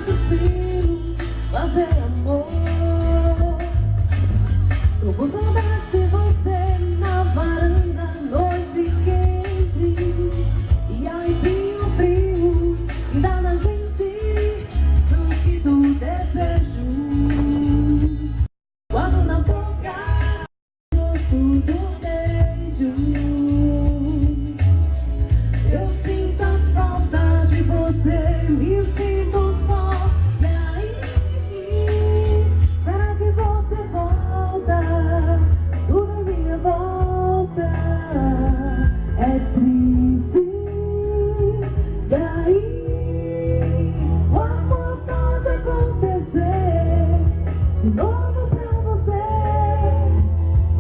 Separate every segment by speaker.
Speaker 1: suspiro, fazer amor. Tô com saudade de você na varanda, noite quente. E aí frio, frio, dá na gente do que do desejo. Quando na boca, gosto do beijo. Eu sinto a falta de você, me sinto só. E aí, será que você volta? Tudo à minha volta é triste. E aí, o amor pode acontecer de novo pra você.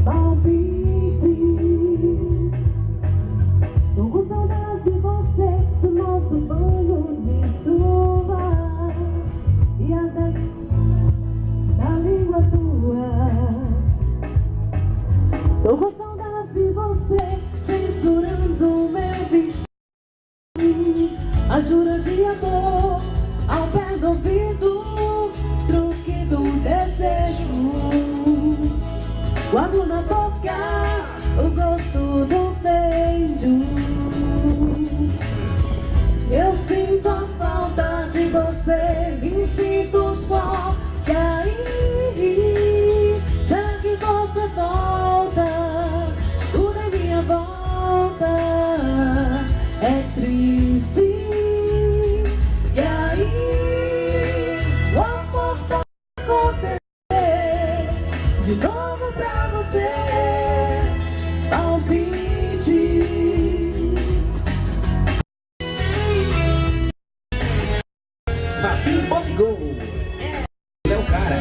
Speaker 1: Palpite. Tô com saudade de você, do nosso banho de chuva e até da língua tua. Tô com saudade de você, censurando meu vestido. A jura de amor ao pé do ouvido, truque do desejo. Quando na boca, o gosto do beijo. Eu sinto a falta de você, me sinto só. E aí, será que você volta? Tudo em minha volta é triste. E aí, o amor pode acontecer de novo pra você. Palpite.
Speaker 2: Fabinho Bobigol. Ele é o cara.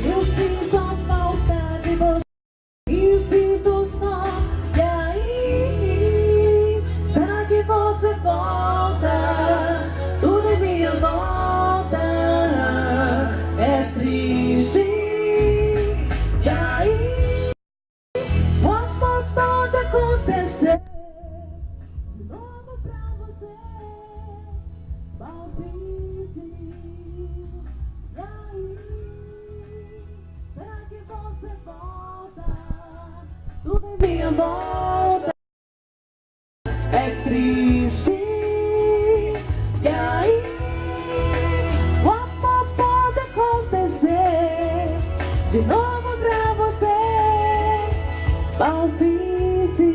Speaker 1: Eu sinto a falta de você, me sinto só. E aí, será que você volta? Tudo em minha volta é triste. E aí, o amor pode acontecer de novo pra você. Palpite. E aí, será que você volta? Tudo em minha volta é triste. E aí, o amor pode acontecer de novo pra você. Palpite.